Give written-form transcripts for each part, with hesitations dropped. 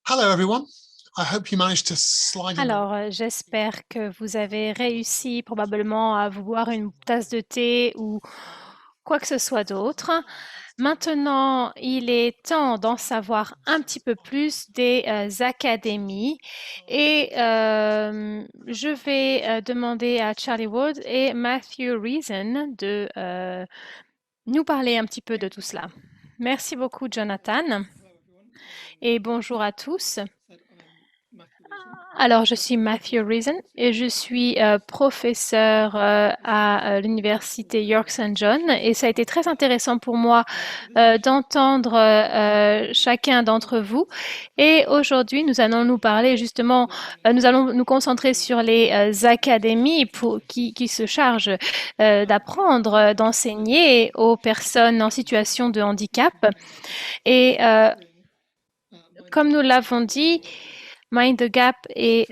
Hello, everyone. I hope you managed to slide in. Alors, j'espère que vous avez réussi probablement à vous boire une tasse de thé ou quoi que ce soit d'autre. Maintenant, il est temps d'en savoir un petit peu plus des académies et je vais demander à Charlie Wood et Matthew Reason de nous parler un petit peu de tout cela. Merci beaucoup, Jonathan, et bonjour à tous. Alors, je suis Matthew Reason et je suis professeur à l'université York St. John et ça a été très intéressant pour moi d'entendre chacun d'entre vous. Et aujourd'hui, nous allons nous parler justement, nous allons nous concentrer sur les académies qui se chargent d'apprendre, d'enseigner aux personnes en situation de handicap. Et comme nous l'avons dit, Mind the Gap et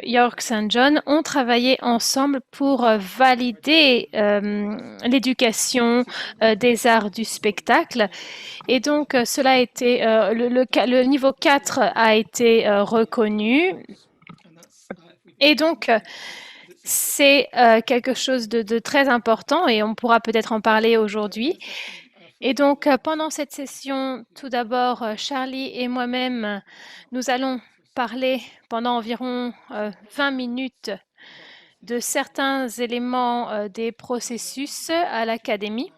York St. John ont travaillé ensemble pour valider l'éducation des arts du spectacle. Et donc, cela a été, le niveau 4 a été reconnu. Et donc, c'est quelque chose de très important et on pourra peut-être en parler aujourd'hui. Et donc, pendant cette session, tout d'abord, Charlie et moi-même, nous allons parler pendant environ 20 minutes de certains éléments des processus à l'académie.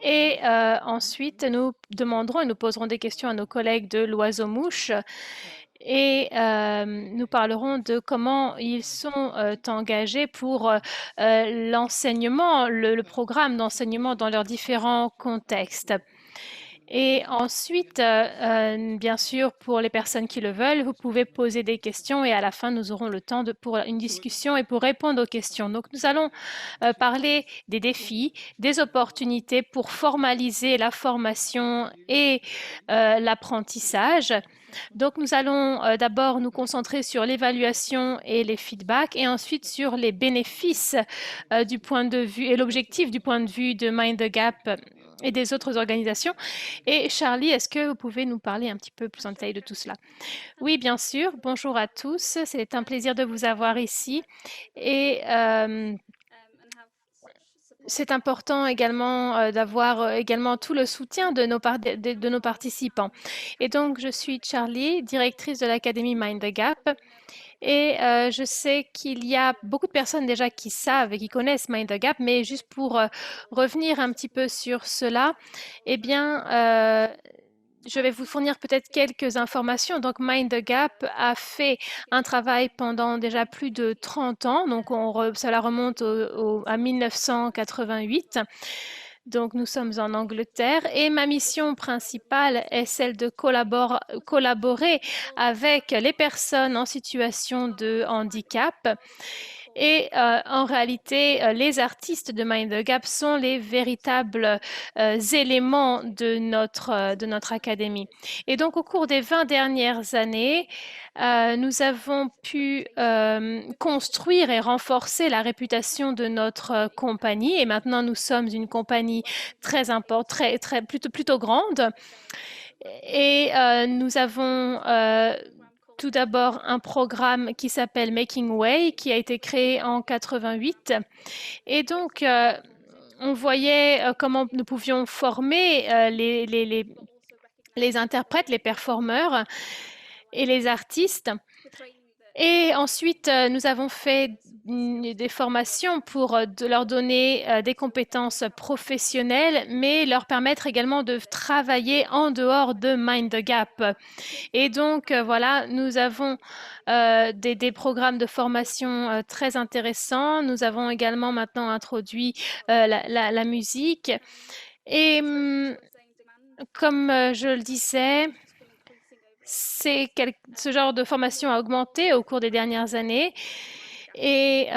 Et ensuite, nous demanderons et nous poserons des questions à nos collègues de l'Oiseau-Mouche et nous parlerons de comment ils sont engagés pour l'enseignement, le programme d'enseignement dans leurs différents contextes. Et ensuite, bien sûr, pour les personnes qui le veulent, vous pouvez poser des questions et à la fin, nous aurons le temps pour une discussion et pour répondre aux questions. Donc, nous allons parler des défis, des opportunités pour formaliser la formation et l'apprentissage. Donc, nous allons d'abord nous concentrer sur l'évaluation et les feedbacks et ensuite sur les bénéfices du point de vue et l'objectif du point de vue de Mind the Gap et des autres organisations. Et Charlie, est-ce que vous pouvez nous parler un petit peu plus en détail de tout cela? Oui, bien sûr. Bonjour à tous. C'est un plaisir de vous avoir ici. Et c'est important également d'avoir également tout le soutien de de nos participants. Et donc, je suis Charlie, directrice de l'Académie Mind the Gap. Et je sais qu'il y a beaucoup de personnes déjà qui savent et qui connaissent Mind the Gap, mais juste pour revenir un petit peu sur cela, eh bien, je vais vous fournir peut-être quelques informations. Donc, Mind the Gap a fait un travail pendant déjà plus de 30 ans. Donc, cela remonte à 1988. Donc, nous sommes en Angleterre et ma mission principale est celle de collaborer avec les personnes en situation de handicap. Et en réalité, les artistes de Mind the Gap sont les véritables éléments de notre académie. Et donc, au cours des 20 dernières années, nous avons pu construire et renforcer la réputation de notre compagnie. Et maintenant, nous sommes une compagnie très importante, plutôt grande. Et nous avons tout d'abord un programme qui s'appelle Making Way, qui a été créé en 88. Et donc, on voyait comment nous pouvions former les interprètes, les performeurs et les artistes. Et ensuite, nous avons fait des formations pour leur donner des compétences professionnelles, mais leur permettre également de travailler en dehors de Mind the Gap. Et donc, voilà, nous avons des programmes de formation très intéressants. Nous avons également maintenant introduit la musique. Et comme je le disais, ce genre de formation a augmenté au cours des dernières années et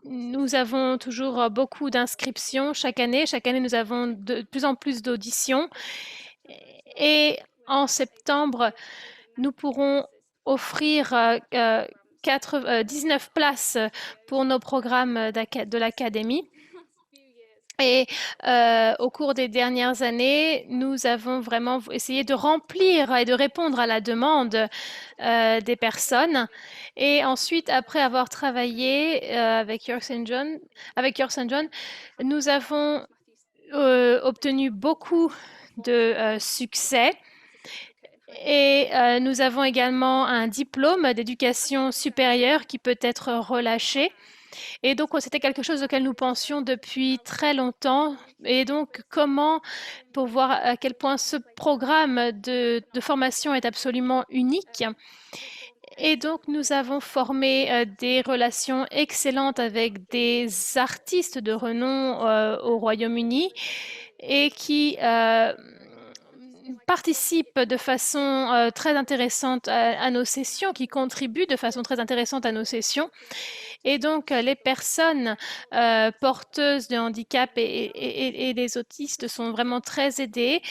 nous avons toujours beaucoup d'inscriptions chaque année. Chaque année, nous avons de plus en plus d'auditions. Et en septembre, nous pourrons offrir 19 places pour nos programmes de l'académie. Et au cours des dernières années, nous avons vraiment essayé de remplir et de répondre à la demande des personnes. Et ensuite, après avoir travaillé avec York St. John, nous avons obtenu beaucoup de succès. Et nous avons également un diplôme d'éducation supérieure qui peut être relâché. Et donc, c'était quelque chose auquel nous pensions depuis très longtemps. Et donc, comment, pour voir à quel point ce programme de formation est absolument unique. Et donc, nous avons formé des relations excellentes avec des artistes de renom au Royaume-Uni et qui participent de façon très intéressante à nos sessions, qui contribuent de façon très intéressante à nos sessions. Et donc, les personnes porteuses de handicap et les autistes sont vraiment très aidées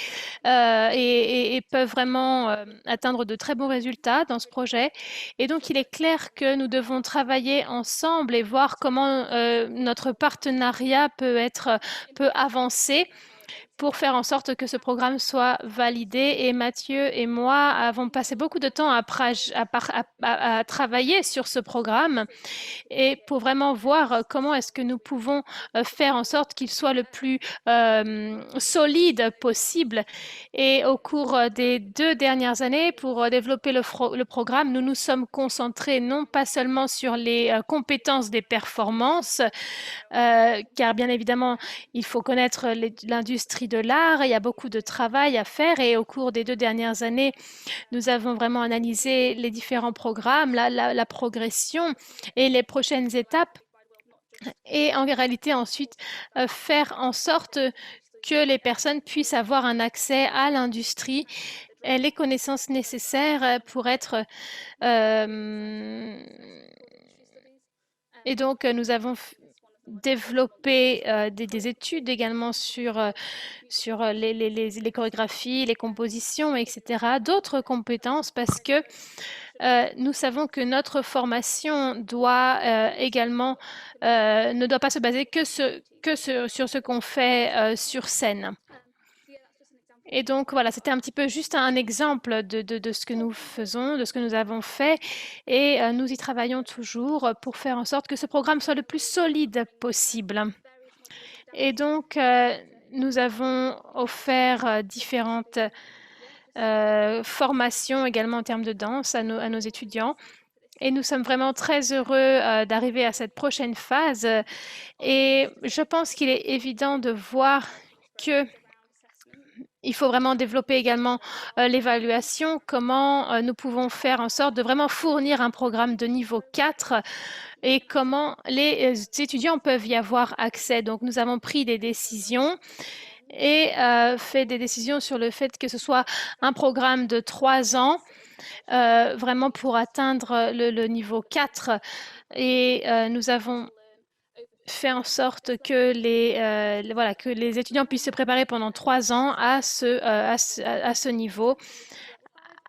et peuvent vraiment atteindre de très bons résultats dans ce projet. Et donc, il est clair que nous devons travailler ensemble et voir comment notre partenariat peut avancer pour faire en sorte que ce programme soit validé. Et Mathieu et moi avons passé beaucoup de temps à travailler sur ce programme et pour vraiment voir comment est-ce que nous pouvons faire en sorte qu'il soit le plus solide possible. Et au cours des 2 dernières années, pour développer le programme, nous nous sommes concentrés non pas seulement sur les compétences des performances, car bien évidemment, il faut connaître l'industrie de l'art, il y a beaucoup de travail à faire et au cours des 2 dernières années, nous avons vraiment analysé les différents programmes, la progression et les prochaines étapes et en réalité ensuite faire en sorte que les personnes puissent avoir un accès à l'industrie et les connaissances nécessaires pour être... et donc, nous avons développé des études également sur les chorégraphies, les compositions, etc., d'autres compétences parce que nous savons que notre formation doit également ne doit pas se baser sur ce qu'on fait sur scène. Et donc, voilà, c'était un petit peu juste un exemple de ce que nous faisons, de ce que nous avons fait. Et nous y travaillons toujours pour faire en sorte que ce programme soit le plus solide possible. Et donc, nous avons offert différentes formations également en termes de danse à nos étudiants. Et nous sommes vraiment très heureux d'arriver à cette prochaine phase. Et je pense qu'il est évident de voir que il faut vraiment développer également l'évaluation, comment nous pouvons faire en sorte de vraiment fournir un programme de niveau 4 et comment les étudiants peuvent y avoir accès. Donc, nous avons pris des décisions et fait des décisions sur le fait que ce soit un programme de 3 ans, vraiment pour atteindre le niveau 4. Et nous avons fait en sorte que que les étudiants puissent se préparer pendant 3 ans à ce niveau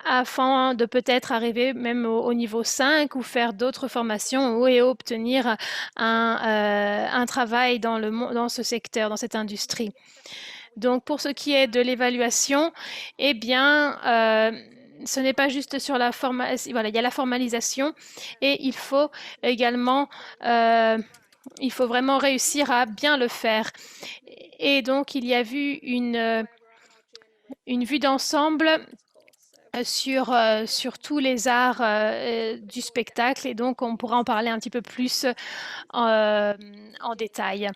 afin de peut-être arriver même au niveau 5 ou faire d'autres formations et obtenir un travail dans ce secteur, dans cette industrie. Donc, pour ce qui est de l'évaluation, eh bien, ce n'est pas juste sur la formation. Voilà, il y a la formalisation et il faut également il faut vraiment réussir à bien le faire. Et donc, il y a vu une vue d'ensemble sur tous les arts du spectacle. Et donc, on pourra en parler un petit peu plus en détail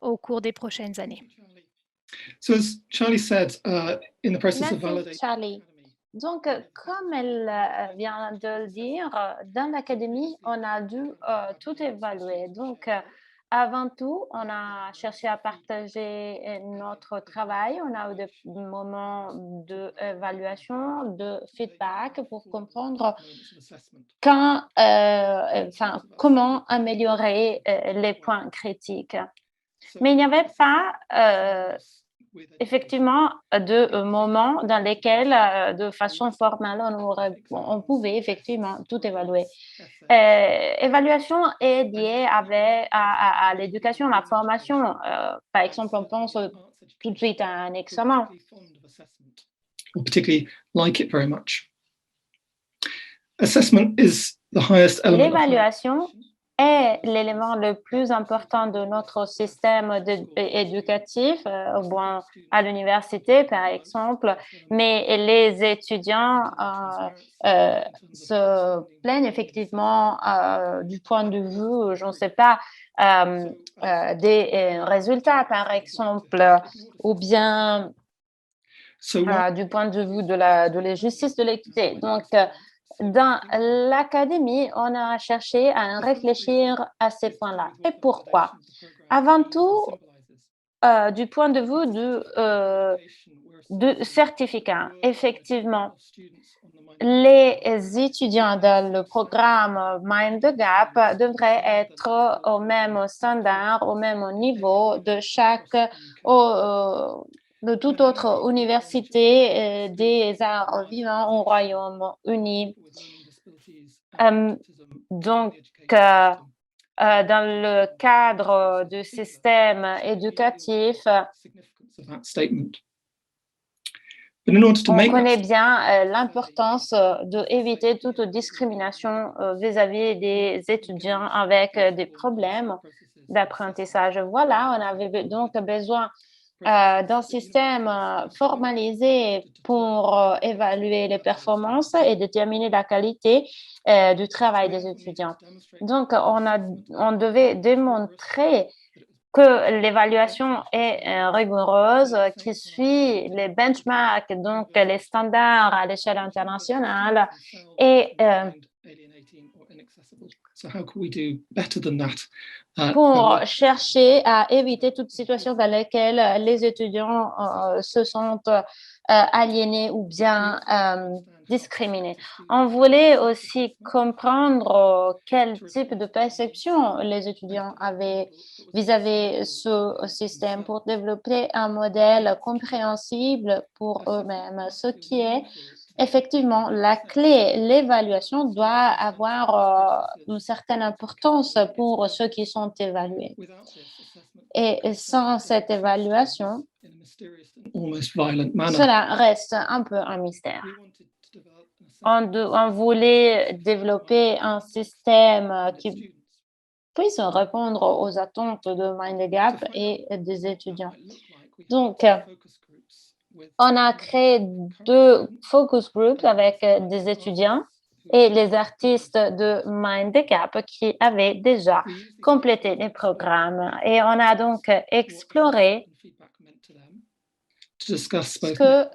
au cours des prochaines années. So as Charlie said, in the process of Merci, validating Charlie. Donc, comme elle vient de le dire, dans l'académie, on a dû tout évaluer. Donc, avant tout, on a cherché à partager notre travail. On a eu des moments d'évaluation, de feedback pour comprendre comment améliorer les points critiques. Mais il n'y avait pas effectivement de moments dans lesquels, de façon formelle, on pouvait effectivement tout évaluer. Évaluation est liée à l'éducation, à la formation. Par exemple, on pense tout de suite à un examen. Or particularly like it very much. Assessment is the highest element of L'évaluation est l'élément le plus important de notre système éducatif, bon, à l'université par exemple, mais les étudiants se plaignent effectivement du point de vue, je ne sais pas, des résultats par exemple, ou bien du point de vue de la justice de l'équité. Donc, dans l'académie, on a cherché à réfléchir à ces points-là. Et pourquoi? Avant tout, du point de vue de certificat, effectivement, les étudiants dans le programme Mind the Gap devraient être au même standard, au même niveau de toute autre université des arts vivants au Royaume-Uni. Donc, dans le cadre du système éducatif, on connaît bien l'importance d'éviter toute discrimination vis-à-vis des étudiants avec des problèmes d'apprentissage. Voilà, on avait donc besoin d'un système formalisé pour évaluer les performances et déterminer la qualité du travail des étudiants. Donc, on devait démontrer que l'évaluation est rigoureuse, qui suit les benchmarks, donc les standards à l'échelle internationale. Et pour chercher à éviter toute situation dans laquelle les étudiants se sentent aliénés ou bien discriminés. On voulait aussi comprendre quel type de perception les étudiants avaient vis-à-vis ce système pour développer un modèle compréhensible pour eux-mêmes, ce qui est effectivement la clé. L'évaluation doit avoir une certaine importance pour ceux qui sont évalués. Et sans cette évaluation, cela reste un peu un mystère. On voulait développer un système qui puisse répondre aux attentes de Mind the Gap et des étudiants. Donc, on a créé 2 focus groups avec des étudiants et les artistes de Mind the Gap qui avaient déjà complété les programmes. Et on a donc exploré ce que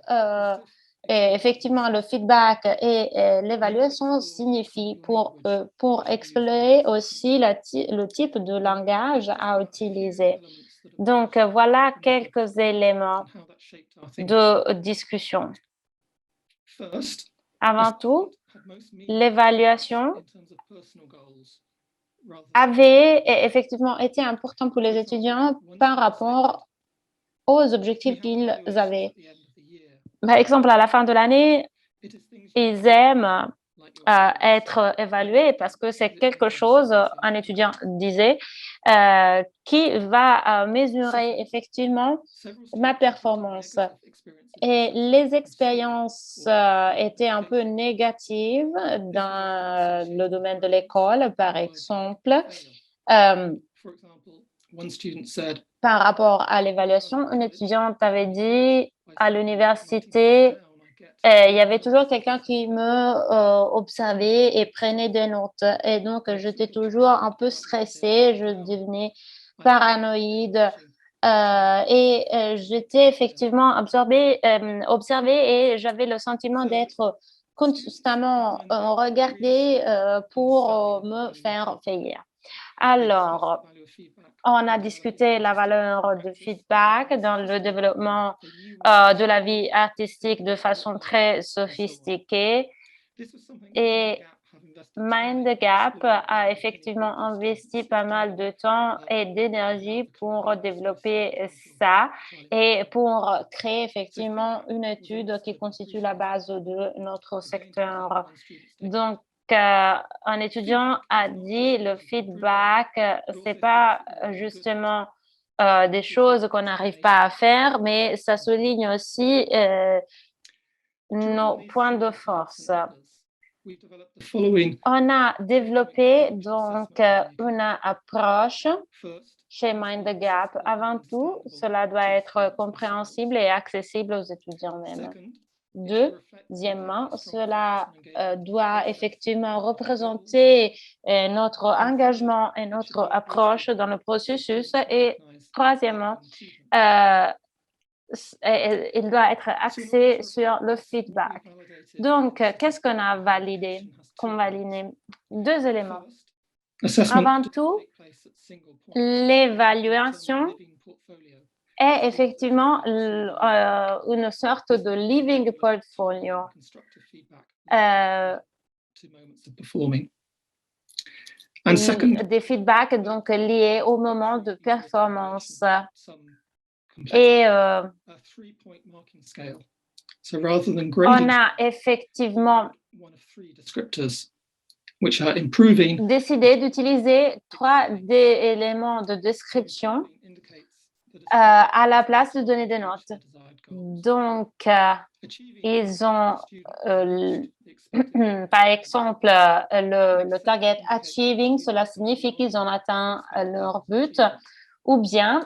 effectivement le feedback et l'évaluation signifient pour explorer aussi le type de langage à utiliser. Donc, voilà quelques éléments de discussion. Avant tout, l'évaluation avait effectivement été importante pour les étudiants par rapport aux objectifs qu'ils avaient. Par exemple, à la fin de l'année, ils aiment être évalués parce que c'est quelque chose, un étudiant disait, qui va mesurer effectivement ma performance. Et les expériences étaient un peu négatives dans le domaine de l'école, par exemple. Par rapport à l'évaluation, une étudiante avait dit à l'université, il y avait toujours quelqu'un qui me observait et prenait des notes. Et donc, j'étais toujours un peu stressée, je devenais paranoïde. J'étais effectivement observée et j'avais le sentiment d'être constamment regardée pour me faire faillir. Alors, on a discuté la valeur du feedback dans le développement de la vie artistique de façon très sophistiquée. Et MindGap a effectivement investi pas mal de temps et d'énergie pour développer ça et pour créer effectivement une étude qui constitue la base de notre secteur. Donc, un étudiant a dit le feedback, c'est pas justement des choses qu'on n'arrive pas à faire, mais ça souligne aussi nos points de force. On a développé donc une approche chez MindGap. Avant tout, cela doit être compréhensible et accessible aux étudiants même. Deuxièmement, cela doit effectivement représenter notre engagement et notre approche dans le processus. Et troisièmement, il doit être axé sur le feedback. Donc, qu'est-ce qu'on a validé, convalidé? Deux éléments. Avant tout, l'évaluation est effectivement une sorte de living portfolio. Des feedbacks donc liés au moment de performance. Et on a effectivement décidé d'utiliser 3 éléments de description à la place de donner des notes. Donc, ils ont, par exemple, le target achieving, cela signifie qu'ils ont atteint leur but, ou bien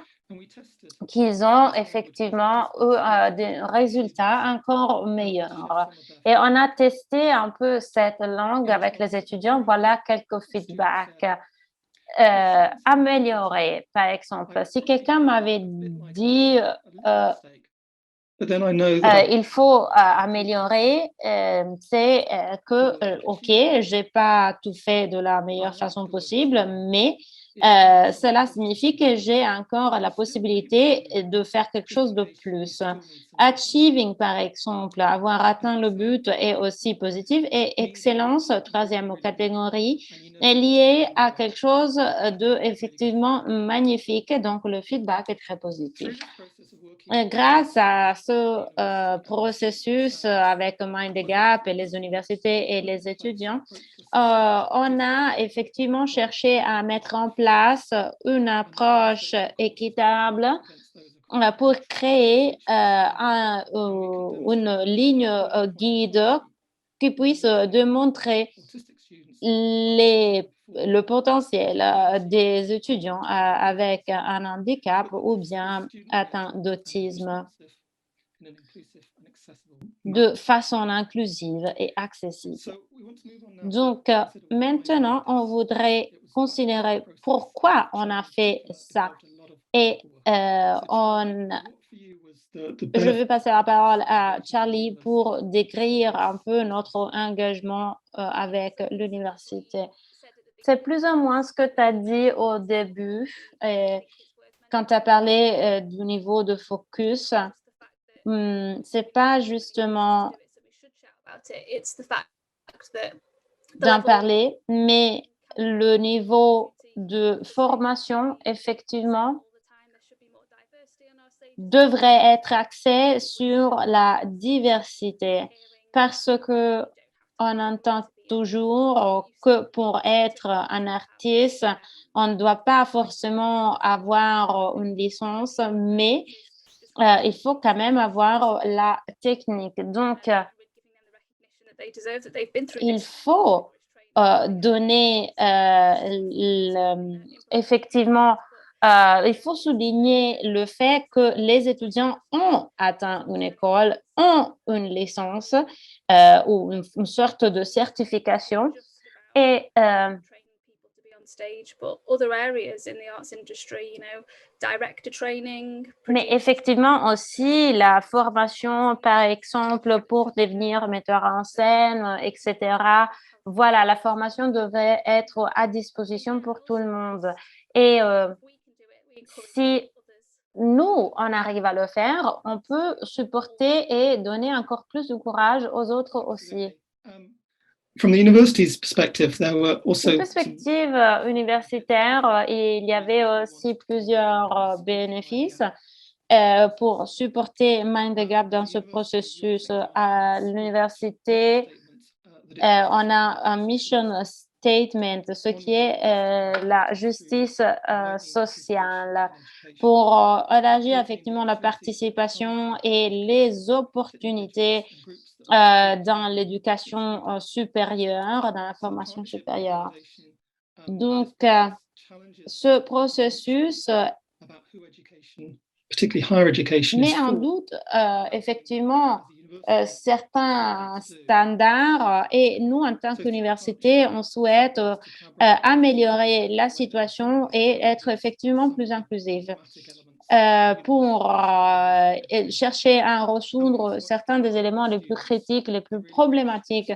qu'ils ont effectivement eu des résultats encore meilleurs. Et on a testé un peu cette langue avec les étudiants. Voilà quelques feedbacks. Améliorer, par exemple. Si quelqu'un m'avait dit il faut améliorer, c'est que, OK, je n'ai pas tout fait de la meilleure façon possible, mais cela signifie que j'ai encore la possibilité de faire quelque chose de plus. Achieving, par exemple, avoir atteint le but est aussi positif. Et excellence, troisième catégorie, est liée à quelque chose de effectivement magnifique. Donc, le feedback est très positif. Grâce à ce processus avec MindGap et les universités et les étudiants, on a effectivement cherché à mettre en place une approche équitable pour créer une ligne guide qui puisse démontrer le potentiel des étudiants avec un handicap ou bien atteint d'autisme de façon inclusive et accessible. Donc, maintenant, on voudrait considérer pourquoi on a fait ça. Et je vais passer la parole à Charlie pour décrire un peu notre engagement avec l'université. C'est plus ou moins ce que tu as dit au début quand tu as parlé du niveau de focus. C'est pas justement d'en parler, mais le niveau de formation, effectivement, devrait être axé sur la diversité parce que on entend toujours que pour être un artiste, on ne doit pas forcément avoir une licence, mais il faut quand même avoir la technique. Donc, il faut donner effectivement, il faut souligner le fait que les étudiants ont atteint une école, ont une licence ou une sorte de certification et mais effectivement aussi la formation, par exemple, pour devenir metteur en scène, etc. Voilà, la formation devrait être à disposition pour tout le monde. Et si nous, on arrive à le faire, on peut supporter et donner encore plus de courage aux autres aussi. from the university's perspective, there were also D'une perspective universitaire, il y avait aussi plusieurs bénéfices pour supporter Mind the Gap dans ce processus. À l'université, on a un mission statement, ce qui est la justice sociale, pour élargir effectivement la participation et les opportunités dans l'éducation supérieure, dans la formation supérieure. Donc, ce processus met en doute effectivement certains standards et nous, en tant qu'université, on souhaite améliorer la situation et être effectivement plus inclusive pour chercher à résoudre certains des éléments les plus critiques, les plus problématiques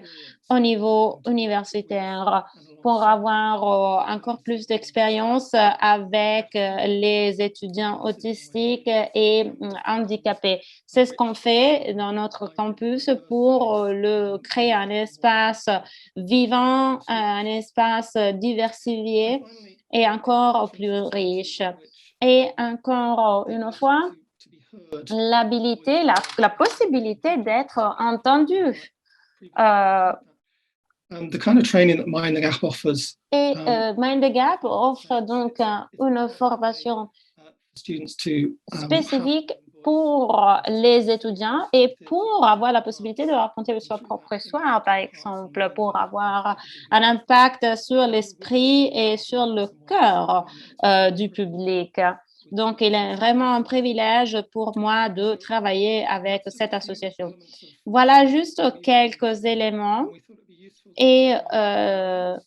au niveau universitaire, pour avoir encore plus d'expérience avec les étudiants autistiques et handicapés. C'est ce qu'on fait dans notre campus pour créer un espace vivant, un espace diversifié et encore plus riche. Et encore une fois, l'habilité, la possibilité d'être entendu. the kind of training that Mind the Gap offers. Et Mind the Gap offre donc une formation spécifique pour les étudiants et pour avoir la possibilité de raconter son propre histoire, par exemple, pour avoir un impact sur l'esprit et sur le cœur du public. Donc, il est vraiment un privilège pour moi de travailler avec cette association. Voilà juste quelques éléments. Et on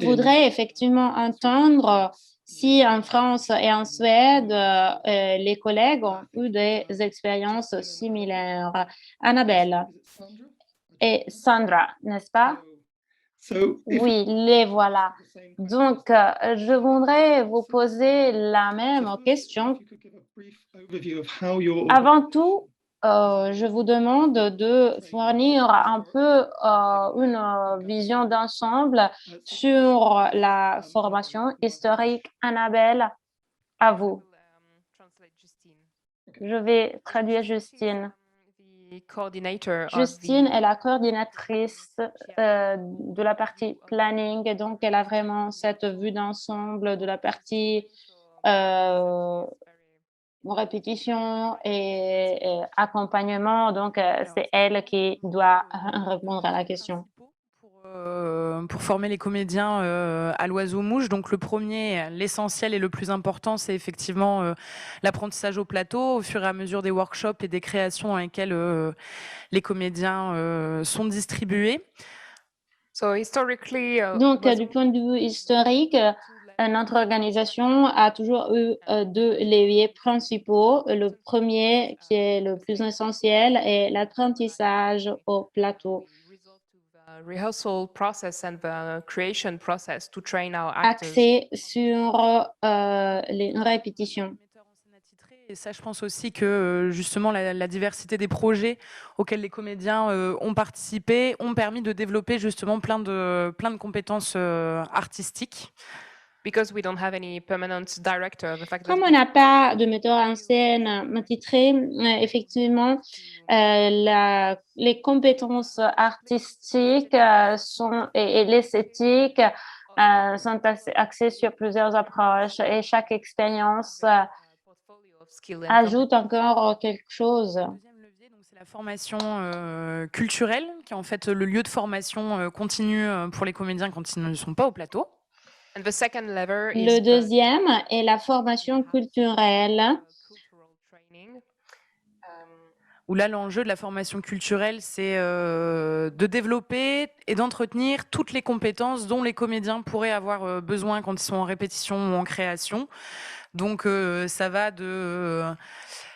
voudrait effectivement entendre si en France et en Suède, les collègues ont eu des expériences similaires. Annabelle et Sandra, n'est-ce pas? Oui, les voilà. Donc, je voudrais vous poser la même question. Avant tout, je vous demande de fournir un peu une vision d'ensemble sur la formation historique. Annabelle, à vous. Je vais traduire Justine. Justine est la coordinatrice de la partie planning, donc elle a vraiment cette vue d'ensemble de la partie répétition et accompagnement. Donc, c'est elle qui doit répondre à la question. Pour former les comédiens à l'oiseau-mouche. Donc le premier, l'essentiel et le plus important, c'est effectivement l'apprentissage au plateau au fur et à mesure des workshops et des créations dans lesquelles les comédiens sont distribués. Donc, du point de vue historique, notre organisation a toujours eu deux leviers principaux. Le premier, qui est le plus essentiel, est l'apprentissage au plateau. Axé sur les répétitions. Et ça, je pense aussi que justement la diversité des projets auxquels les comédiens ont participé ont permis de développer justement plein de compétences artistiques. Comme on n'a pas de metteur en scène titré, effectivement, les compétences artistiques et l'esthétique sont axées sur plusieurs approches et chaque expérience ajoute encore quelque chose. Le deuxième levier, donc, c'est la formation culturelle, qui est en fait le lieu de formation continue pour les comédiens quand ils ne sont pas au plateau. Le deuxième est la formation culturelle. Où là, l'enjeu de la formation culturelle, c'est de développer et d'entretenir toutes les compétences dont les comédiens pourraient avoir besoin quand ils sont en répétition ou en création. Donc, ça va de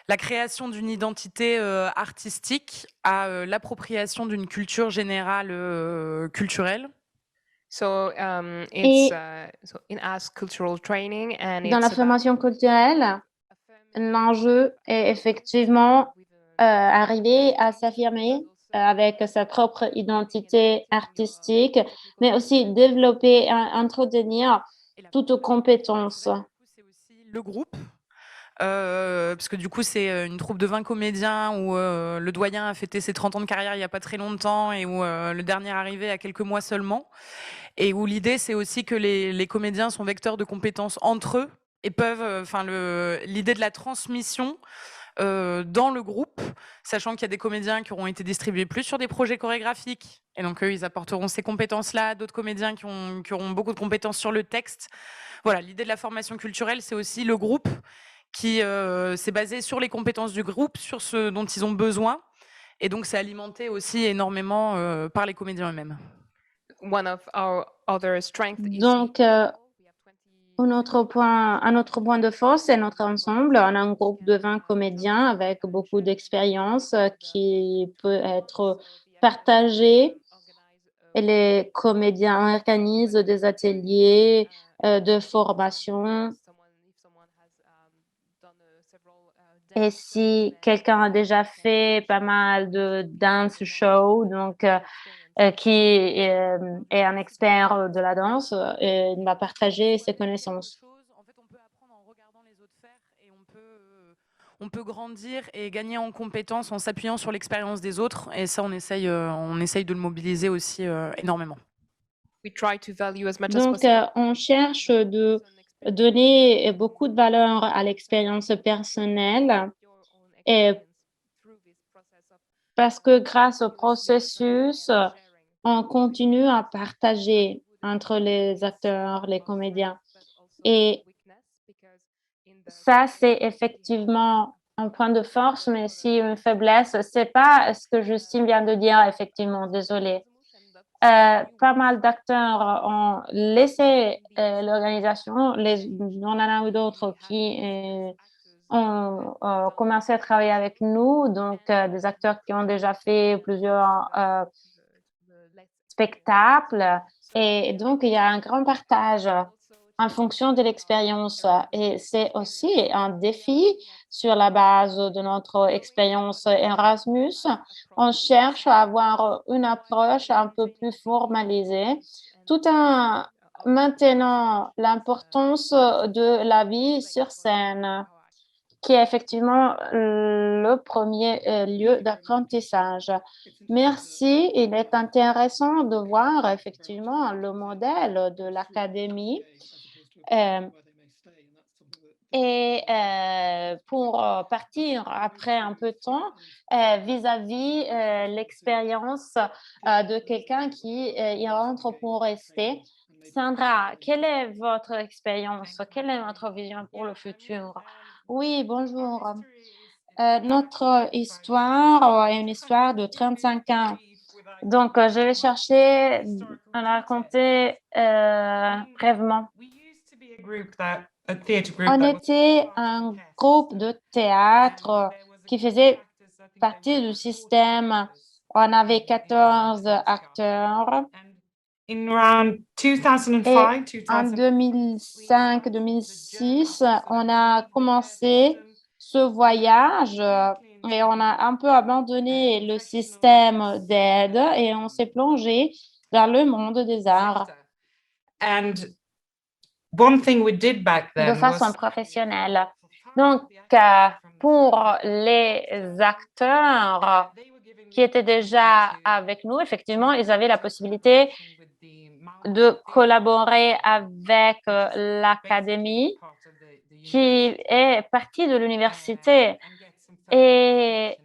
la création d'une identité artistique à l'appropriation d'une culture générale culturelle. Dans la formation culturelle, l'enjeu est effectivement arriver à s'affirmer avec sa propre identité artistique, mais aussi développer, entretenir toutes compétences. C'est aussi le groupe. Parce que du coup, c'est une troupe de 20 comédiens où le doyen a fêté ses 30 ans de carrière il n'y a pas très longtemps et où le dernier arrivé a quelques mois seulement. Et où l'idée, c'est aussi que les comédiens sont vecteurs de compétences entre eux et peuvent, l'idée de la transmission dans le groupe, sachant qu'il y a des comédiens qui auront été distribués plus sur des projets chorégraphiques. Et donc, eux, ils apporteront ces compétences-là. D'autres comédiens qui auront beaucoup de compétences sur le texte. Voilà, l'idée de la formation culturelle, c'est aussi le groupe qui s'est basé sur les compétences du groupe, sur ce dont ils ont besoin. Et donc, c'est alimenté aussi énormément par les comédiens eux-mêmes. Donc, un autre point de force, c'est notre ensemble. On a un groupe de 20 comédiens avec beaucoup d'expérience qui peut être partagée. Et les comédiens organisent des ateliers de formation. Et si quelqu'un a déjà fait pas mal de dance show, donc qui est un expert de la danse, il va partager ses connaissances. En fait, on peut apprendre en regardant les autres faire et on peut grandir et gagner en compétences en s'appuyant sur l'expérience des autres. Et ça, on essaye de le mobiliser aussi énormément. Donc, on cherche de donner beaucoup de valeur à l'expérience personnelle et parce que grâce au processus, on continue à partager entre les acteurs, les comédiens. Et ça, c'est effectivement un point de force, mais aussi une faiblesse. C'est pas ce que Justine vient de dire, effectivement, désolée. Pas mal d'acteurs ont laissé l'organisation. On en a eu d'autres qui ont commencé à travailler avec nous, donc des acteurs qui ont déjà fait plusieurs spectacles. Et donc, il y a un grand partage en fonction de l'expérience. Et c'est aussi un défi sur la base de notre expérience Erasmus. On cherche à avoir une approche un peu plus formalisée, tout en maintenant l'importance de la vie sur scène, qui est effectivement le premier lieu d'apprentissage. Merci. Il est intéressant de voir effectivement le modèle de l'académie. Et pour partir après un peu de temps vis-à-vis l'expérience de quelqu'un qui y rentre pour rester. Sandra, quelle est votre expérience? Quelle est votre vision pour le futur? Oui, bonjour. Notre histoire est une histoire de 35 ans. Donc, je vais chercher à la raconter brièvement. On était un groupe de théâtre qui faisait partie du système. On avait 14 acteurs. Et en 2005-2006, on a commencé ce voyage et on a un peu abandonné le système d'aide et on s'est plongé dans le monde des arts. De façon professionnelle. Donc, pour les acteurs qui étaient déjà avec nous, effectivement, ils avaient la possibilité de collaborer avec l'académie qui est partie de l'université et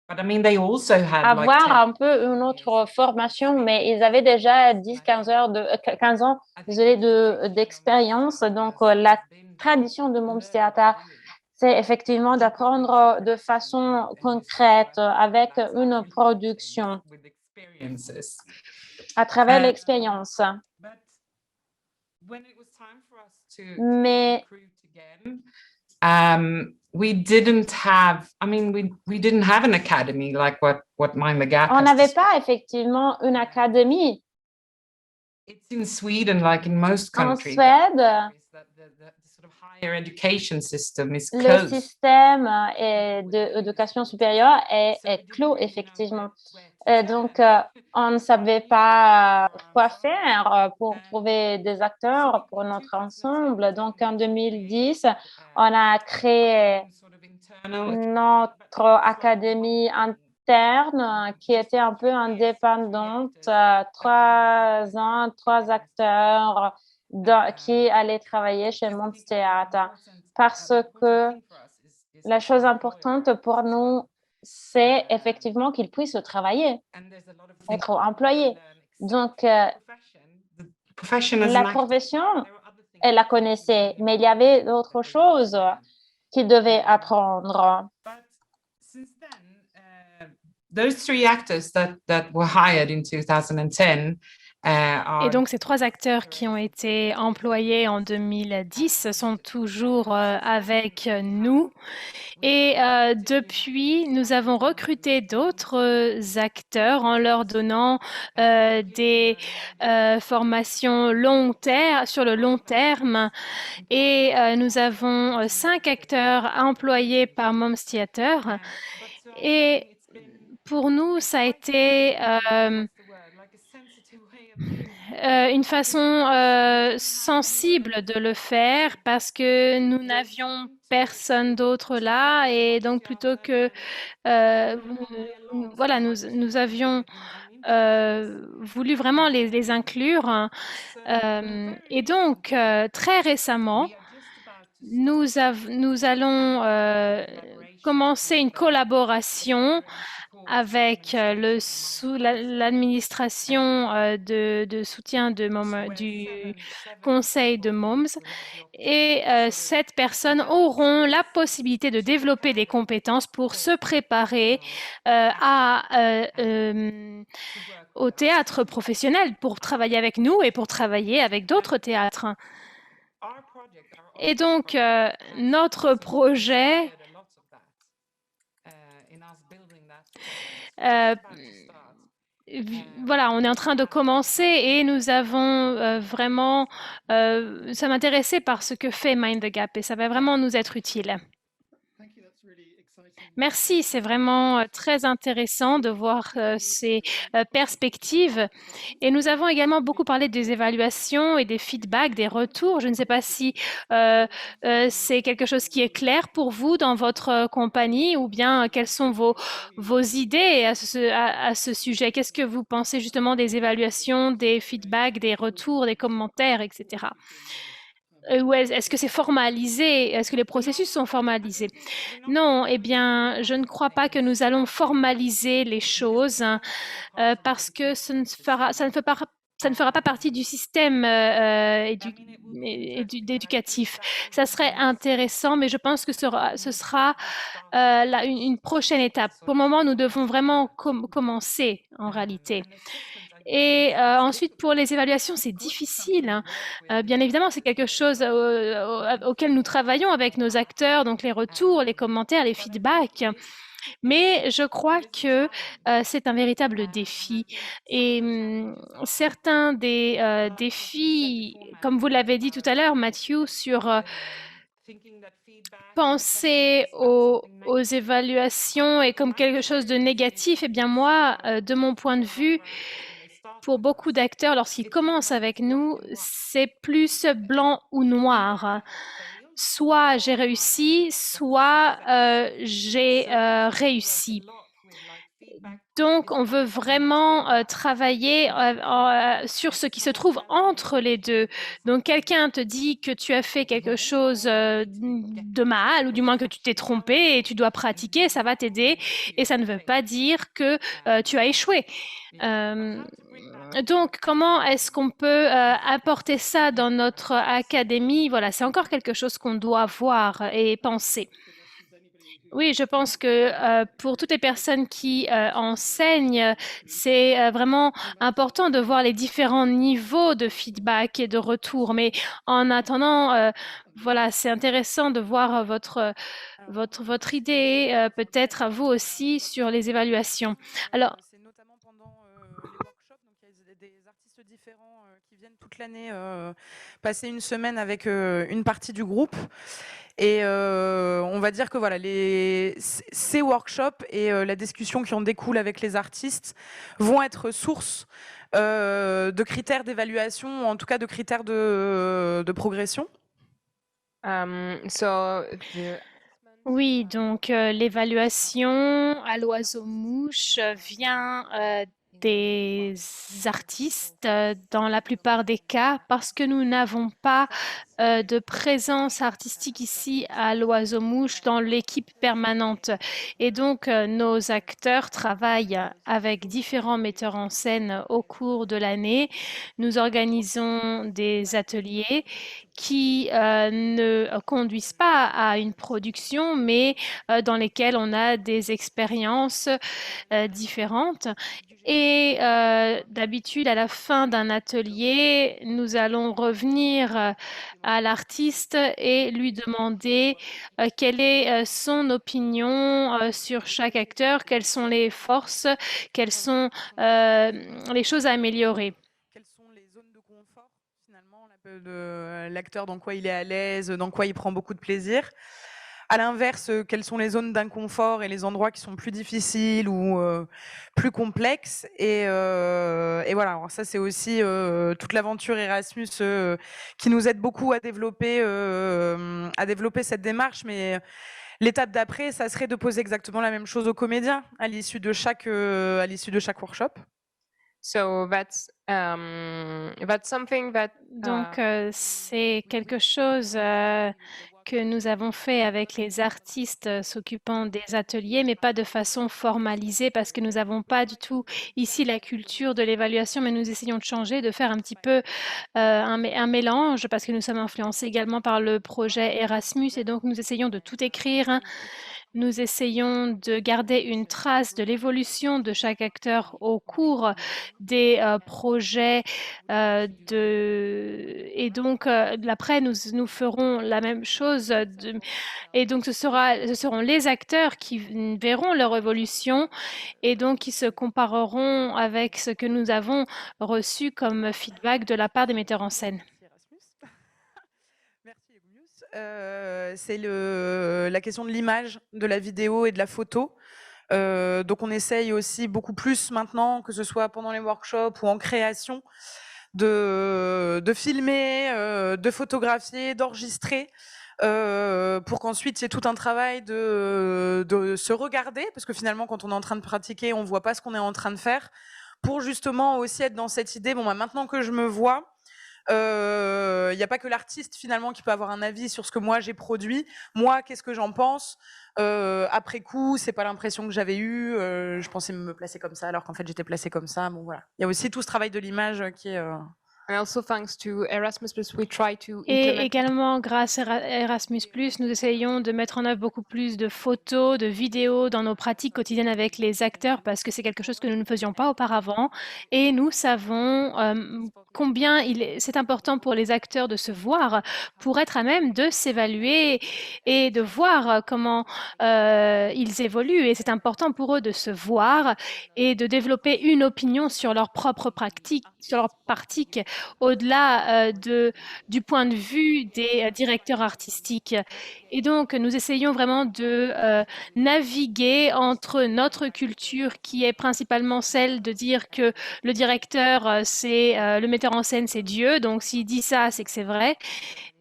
avoir un peu une autre formation, mais ils avaient déjà 15 ans d'expérience. Donc, la tradition de Moms Theater, c'est effectivement d'apprendre de façon concrète avec une production à travers l'expérience. Mais we didn't have an academy like what Mind the Gap. On n'avait pas effectivement une académie. It's in Sweden, like in most countries. En Suède, higher education system is Le closed. système d'éducation supérieure est clos, effectivement. Donc, on ne savait pas quoi faire pour trouver des acteurs pour notre ensemble. Donc, en 2010, on a créé notre académie interne qui était un peu indépendante. 3 ans, 3 acteurs qui allaient travailler chez Mons Théâtre. Parce que la chose importante pour nous, c'est effectivement qu'ils puissent travailler, être employés. Donc, la profession, elle la connaissait, mais il y avait d'autres choses qu'ils devaient apprendre. Those 3 actors that were hired in 2010 Et donc, ces 3 acteurs qui ont été employés en 2010 sont toujours avec nous. Et depuis, nous avons recruté d'autres acteurs en leur donnant des formations sur le long terme. Et nous avons 5 acteurs employés par Moms Theatre. Et pour nous, ça a été une façon sensible de le faire parce que nous n'avions personne d'autre là et donc plutôt que voilà, nous avions voulu vraiment les inclure et donc très récemment nous allons commencer une collaboration avec l'administration de soutien du conseil de MOMS. Et 7 personnes auront la possibilité de développer des compétences pour se préparer au théâtre professionnel, pour travailler avec nous et pour travailler avec d'autres théâtres. Et donc, notre projet voilà, on est en train de commencer et nous avons vraiment... ça m'intéressait par ce que fait Mind the Gap et ça va vraiment nous être utile. Merci, c'est vraiment très intéressant de voir ces perspectives. Et nous avons également beaucoup parlé des évaluations et des feedbacks, des retours. Je ne sais pas si c'est quelque chose qui est clair pour vous dans votre compagnie ou bien quelles sont vos idées à ce sujet. Qu'est-ce que vous pensez justement des évaluations, des feedbacks, des retours, des commentaires, etc. Ou est-ce que c'est formalisé? Est-ce que les processus sont formalisés? Non, eh bien, je ne crois pas que nous allons formaliser les choses parce que ça ne fera pas partie du système éducatif. Ça serait intéressant, mais je pense que ce sera une prochaine étape. Pour le moment, nous devons vraiment commencer en réalité. Et ensuite, pour les évaluations, c'est difficile. Bien évidemment, c'est quelque chose auquel nous travaillons avec nos acteurs, donc les retours, les commentaires, les feedbacks. Mais je crois que c'est un véritable défi. Et certains des défis, comme vous l'avez dit tout à l'heure, Matthew, sur penser aux évaluations et comme quelque chose de négatif, eh bien moi, de mon point de vue, pour beaucoup d'acteurs, lorsqu'ils commencent avec nous, c'est plus blanc ou noir. Soit j'ai réussi, soit j'ai réussi. Donc, on veut vraiment travailler sur ce qui se trouve entre les deux. Donc, quelqu'un te dit que tu as fait quelque chose de mal, ou du moins que tu t'es trompé et tu dois pratiquer, ça va t'aider. Et ça ne veut pas dire que tu as échoué. Donc, comment est-ce qu'on peut apporter ça dans notre académie? Voilà, c'est encore quelque chose qu'on doit voir et penser. Oui, je pense que pour toutes les personnes qui enseignent, c'est vraiment important de voir les différents niveaux de feedback et de retour. Mais en attendant, voilà, c'est intéressant de voir votre idée, peut-être à vous aussi, sur les évaluations. Alors, c'est notamment pendant les workshops, donc il y a des artistes artistes différents qui viennent toute l'année passer une semaine avec une partie du groupe. Et on va dire que voilà, ces workshops et la discussion qui en découle avec les artistes vont être source de critères d'évaluation, ou en tout cas de critères de progression. Oui, donc l'évaluation à l'oiseau-mouche vient des artistes dans la plupart des cas parce que nous n'avons pas de présence artistique ici à l'oiseau-mouche dans l'équipe permanente. Et donc, nos acteurs travaillent avec différents metteurs en scène au cours de l'année. Nous organisons des ateliers qui ne conduisent pas à une production, mais dans lesquels on a des expériences différentes. Et d'habitude, à la fin d'un atelier, nous allons revenir à l'artiste et lui demander quelle est son opinion sur chaque acteur, quelles sont les forces, quelles sont les choses à améliorer. Quelles sont les zones de confort, finalement, de l'acteur, dans quoi il est à l'aise, dans quoi il prend beaucoup de plaisir. À l'inverse, quelles sont les zones d'inconfort et les endroits qui sont plus difficiles ou plus complexes. Et voilà, alors ça c'est aussi toute l'aventure Erasmus qui nous aide beaucoup à développer cette démarche. Mais l'étape d'après, ça serait de poser exactement la même chose aux comédiens à l'issue de chaque workshop. So that's something that. Donc, c'est quelque chose que nous avons fait avec les artistes s'occupant des ateliers, mais pas de façon formalisée parce que nous n'avons pas du tout ici la culture de l'évaluation, mais nous essayons de changer, de faire un petit peu un mélange parce que nous sommes influencés également par le projet Erasmus et donc nous essayons de tout écrire. Hein. Nous essayons de garder une trace de l'évolution de chaque acteur au cours des projets et donc après nous ferons la même chose et donc ce seront les acteurs qui verront leur évolution et donc qui se compareront avec ce que nous avons reçu comme feedback de la part des metteurs en scène. C'est la question de l'image, de la vidéo et de la photo. Donc on essaye aussi beaucoup plus maintenant, que ce soit pendant les workshops ou en création, de filmer, de photographier, d'enregistrer, pour qu'ensuite il y ait tout un travail de se regarder, parce que finalement quand on est en train de pratiquer, on voit pas ce qu'on est en train de faire, pour justement aussi être dans cette idée, bon bah maintenant que je me vois, il n'y a pas que l'artiste finalement qui peut avoir un avis sur ce que moi j'ai produit. Moi, qu'est-ce que j'en pense après coup, c'est pas l'impression que j'avais eue. Je pensais me placer comme ça alors qu'en fait j'étais placée comme ça. Bon voilà. Il y a aussi tout ce travail de l'image qui est. And also thanks to Erasmus+, we try to Et également, grâce à Erasmus+, nous essayons de mettre en œuvre beaucoup plus de photos, de vidéos dans nos pratiques quotidiennes avec les acteurs parce que c'est quelque chose que nous ne faisions pas auparavant. Et nous savons combien c'est important pour les acteurs de se voir pour être à même de s'évaluer et de voir comment ils évoluent. Et c'est important pour eux de se voir et de développer une opinion sur leur propre pratique, sur leur pratique, au-delà du point de vue des directeurs artistiques. Et donc, nous essayons vraiment de naviguer entre notre culture qui est principalement celle de dire que le directeur, le metteur en scène, c'est Dieu. Donc, s'il dit ça, c'est que c'est vrai.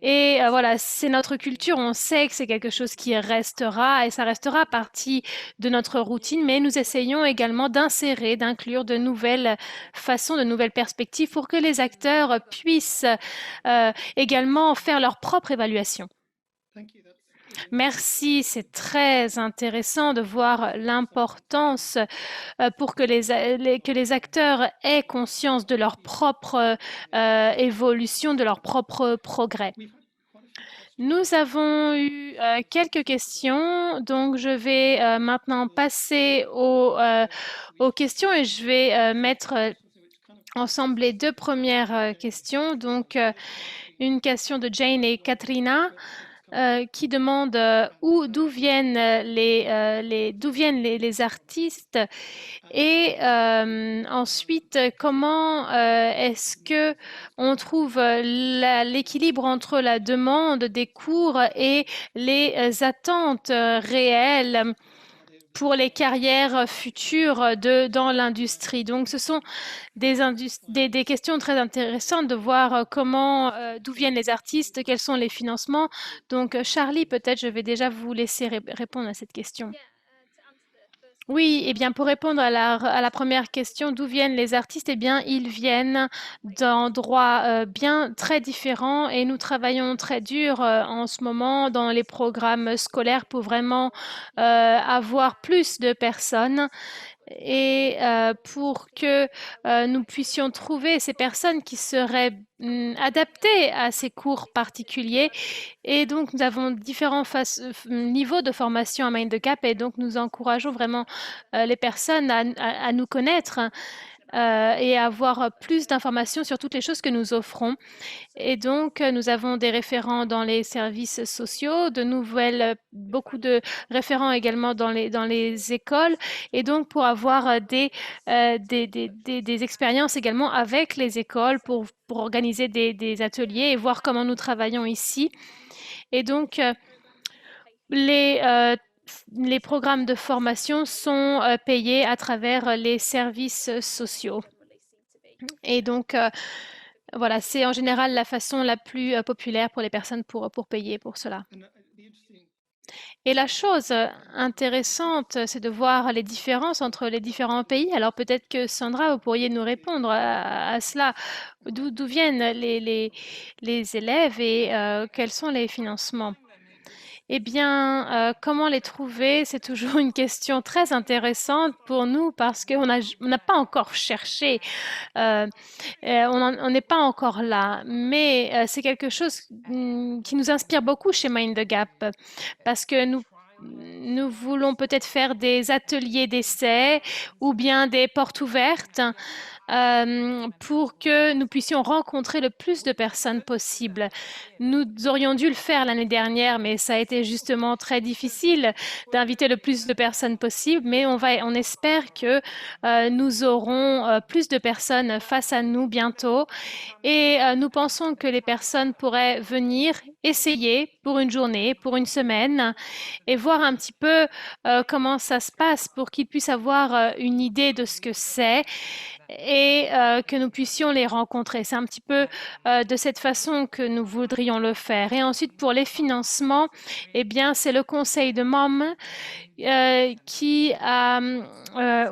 Et voilà, c'est notre culture, on sait que c'est quelque chose qui restera et ça restera partie de notre routine, mais nous essayons également d'inclure de nouvelles façons, de nouvelles perspectives pour que les acteurs puissent également faire leur propre évaluation. Merci, c'est très intéressant de voir l'importance pour que les acteurs aient conscience de leur propre évolution, de leur propre progrès. Nous avons eu quelques questions, donc je vais maintenant passer aux questions et je vais mettre ensemble les deux premières questions. Donc, une question de Jane et Katrina. qui demande d'où viennent les artistes et ensuite comment est-ce que on trouve l'équilibre entre la demande des cours et les attentes réelles pour les carrières futures dans l'industrie. Donc, ce sont des questions très intéressantes de voir d'où viennent les artistes, quels sont les financements. Donc, Charlie, peut-être je vais déjà vous laisser répondre à cette question. Oui, eh bien, pour répondre à la première question, d'où viennent les artistes? Eh bien, ils viennent d'endroits bien très différents et nous travaillons très dur en ce moment dans les programmes scolaires pour vraiment avoir plus de personnes et pour que nous puissions trouver ces personnes qui seraient adaptées à ces cours particuliers. Et donc, nous avons différents niveaux de formation à Mind the Gap et donc nous encourageons vraiment les personnes à nous connaître et à avoir plus d'informations sur toutes les choses que nous offrons. Et donc, nous avons des référents dans les services sociaux, beaucoup de référents également dans les écoles. Et donc, pour avoir des expériences également avec les écoles pour organiser des ateliers et voir comment nous travaillons ici. Et donc, les programmes de formation sont payés à travers les services sociaux. Et donc, voilà, c'est en général la façon la plus populaire pour les personnes pour payer pour cela. Et la chose intéressante, c'est de voir les différences entre les différents pays. Alors peut-être que Sandra, vous pourriez nous répondre à cela. D'où viennent les élèves et quels sont les financements? Eh bien, comment les trouver? C'est toujours une question très intéressante pour nous parce qu'on n'a pas encore cherché. On n'est pas encore là, mais c'est quelque chose qui nous inspire beaucoup chez Mind the Gap parce que nous voulons peut-être faire des ateliers d'essai ou bien des portes ouvertes pour que nous puissions rencontrer le plus de personnes possible. Nous aurions dû le faire l'année dernière, mais ça a été justement très difficile d'inviter le plus de personnes possible. Mais on espère que nous aurons plus de personnes face à nous bientôt. Et nous pensons que les personnes pourraient venir essayer pour une journée, pour une semaine, et voir un petit peu comment ça se passe pour qu'ils puissent avoir une idée de ce que c'est et que nous puissions les rencontrer. C'est un petit peu de cette façon que nous voudrions le faire. Et ensuite, pour les financements, eh bien, c'est le conseil de MOM qui a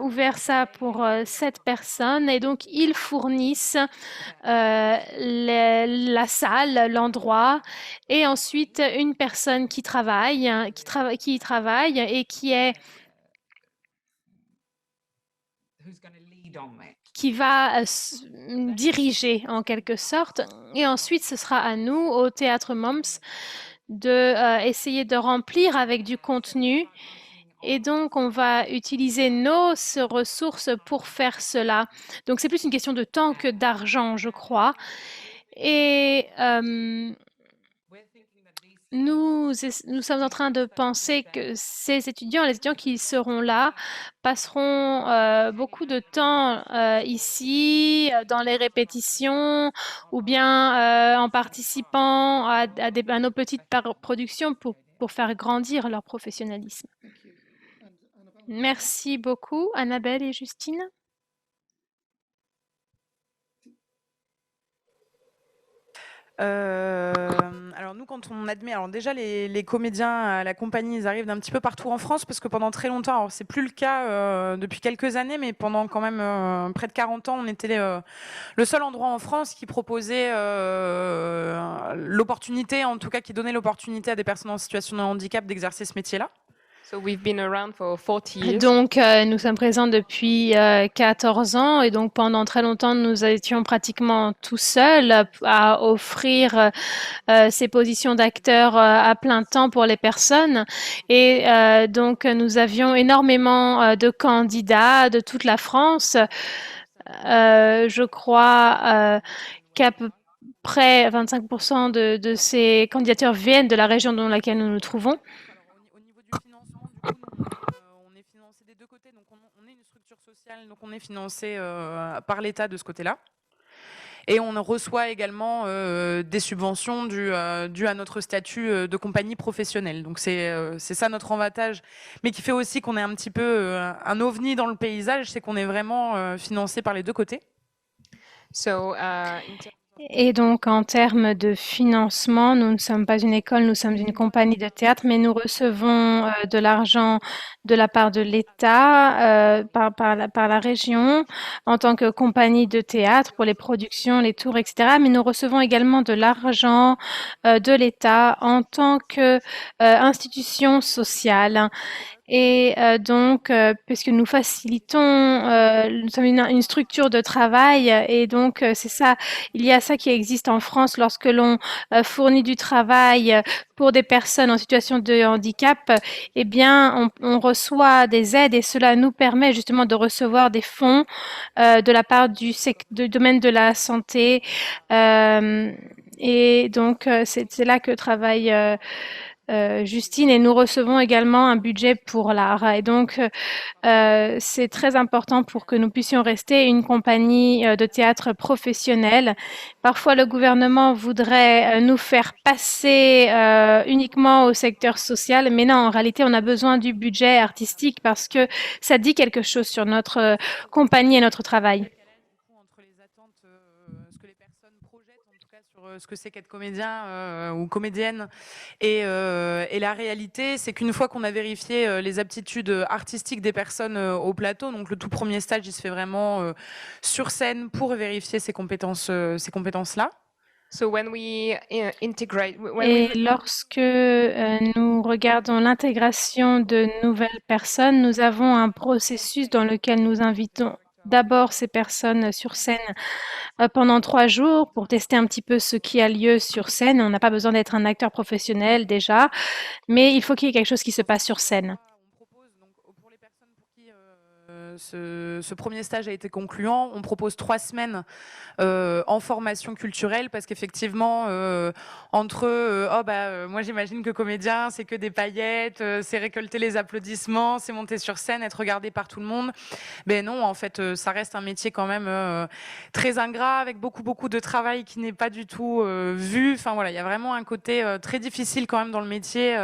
ouvert ça pour 7 personnes. Et donc, ils fournissent la salle, l'endroit, et ensuite une personne qui travaille et qui va diriger en quelque sorte. Et ensuite, ce sera à nous, au Théâtre MOMS, d'essayer de remplir avec du contenu. Et donc, on va utiliser nos ressources pour faire cela. Donc, c'est plus une question de temps que d'argent, je crois. Et nous sommes en train de penser que les étudiants qui seront là, passeront beaucoup de temps ici, dans les répétitions, ou bien en participant à nos petites productions pour faire grandir leur professionnalisme. Merci beaucoup, Annabelle et Justine. Alors nous, quand on admet, alors déjà les comédiens à la compagnie, ils arrivent d'un petit peu partout en France parce que pendant très longtemps, alors c'est plus le cas depuis quelques années, mais pendant quand même près de 40 ans, on était le seul endroit en France qui proposait l'opportunité, en tout cas qui donnait l'opportunité à des personnes en situation de handicap d'exercer ce métier-là. So we've been around for 40 years. Donc, nous sommes présents depuis 14 ans et donc pendant très longtemps, nous étions pratiquement tout seuls à offrir ces positions d'acteurs à plein temps pour les personnes. Et donc, nous avions énormément de candidats de toute la France. Je crois près 25% de ces candidatures viennent de la région dans laquelle nous nous trouvons. Alors, au niveau du financement, du coup, nous, on est financé des deux côtés. Donc, on est une structure sociale, donc on est financé par l'État de ce côté-là. Et on reçoit également des subventions dues à notre statut de compagnie professionnelle. Donc c'est ça notre avantage, mais qui fait aussi qu'on est un petit peu un ovni dans le paysage, c'est qu'on est vraiment financé par les deux côtés. So, Et donc, en termes de financement, nous ne sommes pas une école, nous sommes une compagnie de théâtre, mais nous recevons de l'argent de la part de l'État, par la région, en tant que compagnie de théâtre pour les productions, les tours, etc. Mais nous recevons également de l'argent de l'État en tant que institution sociale. Et donc, puisque nous facilitons, nous sommes une structure de travail et donc c'est ça, il y a ça qui existe en France lorsque l'on fournit du travail pour des personnes en situation de handicap, eh bien, on reçoit des aides et cela nous permet justement de recevoir des fonds de la part du domaine de la santé. Et donc, c'est là que travaille Justine, et nous recevons également un budget pour l'art. Et donc, c'est très important pour que nous puissions rester une compagnie de théâtre professionnelle. Parfois, le gouvernement voudrait nous faire passer uniquement au secteur social, mais non, en réalité, on a besoin du budget artistique parce que ça dit quelque chose sur notre compagnie et notre travail. Entre les attentes, ce que les personnes projettent, en tout cas sur ce que c'est qu'être comédien ou comédienne, et la réalité, c'est qu'une fois qu'on a vérifié les aptitudes artistiques des personnes au plateau, donc le tout premier stage, il se fait vraiment sur scène pour vérifier ces compétences-là. so when we integrate, Et lorsque nous regardons l'intégration de nouvelles personnes, nous avons un processus dans lequel nous invitons d'abord ces personnes sur scène pendant 3 jours pour tester un petit peu ce qui a lieu sur scène. On n'a pas besoin d'être un acteur professionnel déjà, mais il faut qu'il y ait quelque chose qui se passe sur scène. On propose, donc, pour les personnes pour qui ce premier stage a été concluant, on propose 3 semaines en formation culturelle, parce qu'effectivement, entre moi j'imagine que comédien, c'est que des paillettes, c'est récolter les applaudissements, c'est monter sur scène, être regardé par tout le monde. Ben non, en fait, ça reste un métier quand même très ingrat, avec beaucoup de travail qui n'est pas du tout vu. Enfin voilà, il y a vraiment un côté très difficile quand même dans le métier.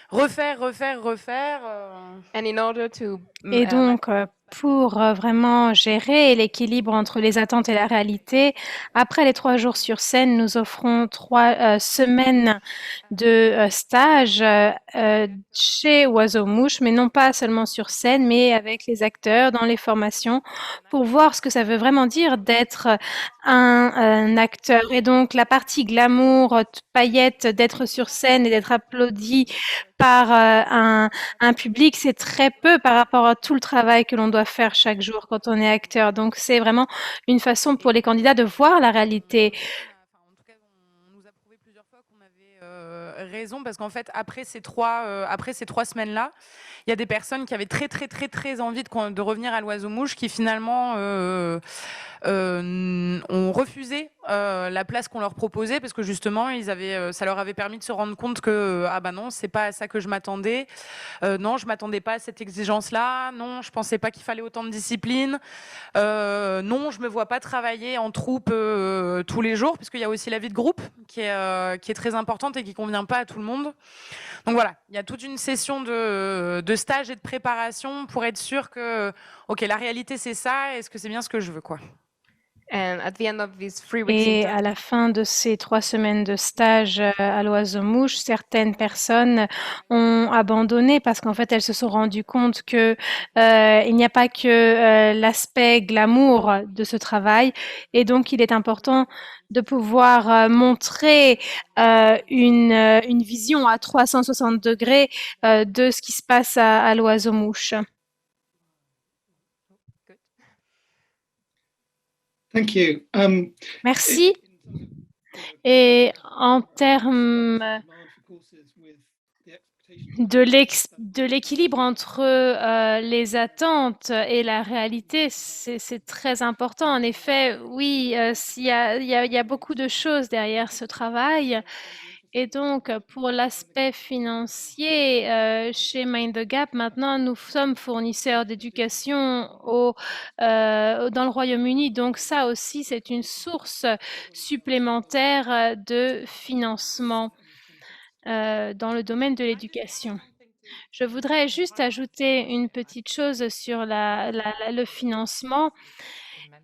Refaire. and in order to Et donc, pour vraiment gérer l'équilibre entre les attentes et la réalité, après les 3 jours sur scène, nous offrons 3 semaines de stage chez Oiseau-Mouche, mais non pas seulement sur scène, mais avec les acteurs dans les formations, pour voir ce que ça veut vraiment dire d'être un acteur. Et donc, la partie glamour, paillettes, d'être sur scène et d'être applaudi par un public, c'est très peu par rapport à tout le travail que l'on doit faire chaque jour quand on est acteur. Donc, c'est vraiment une façon pour les candidats de voir la réalité. En tout cas, on nous a prouvé plusieurs fois qu'on avait raison, parce qu'en fait, après ces 3 semaines-là, il y a des personnes qui avaient très envie de revenir à l'Oiseau-Mouche, qui finalement ont refusé la place qu'on leur proposait, parce que justement ça leur avait permis de se rendre compte que ah bah non, c'est pas à ça que je m'attendais, non, je m'attendais pas à cette exigence-là, non, je pensais pas qu'il fallait autant de discipline, non, je me vois pas travailler en troupe tous les jours, puisqu'il y a aussi la vie de groupe qui est très importante et qui convient pas à tout le monde. Donc voilà, il y a toute une session de stage et de préparation pour être sûr que, ok, la réalité c'est ça, est-ce que c'est bien ce que je veux, quoi. and at the end of these 3 weeks Et à la fin de ces 3 semaines de stage à l'Oiseau-Mouche, certaines personnes ont abandonné parce qu'en fait, elles se sont rendues compte que il n'y a pas que l'aspect glamour de ce travail, et donc il est important de pouvoir montrer une vision à 360 degrés de ce qui se passe à l'Oiseau-Mouche. Thank you. Merci. Et en termes de l'équilibre entre les attentes et la réalité, c'est très important. En effet, oui, il y a beaucoup de choses derrière ce travail. Et donc, pour l'aspect financier, chez Mind the Gap, maintenant, nous sommes fournisseurs d'éducation dans le Royaume-Uni. Donc, ça aussi, c'est une source supplémentaire de financement dans le domaine de l'éducation. Je voudrais juste ajouter une petite chose sur le financement.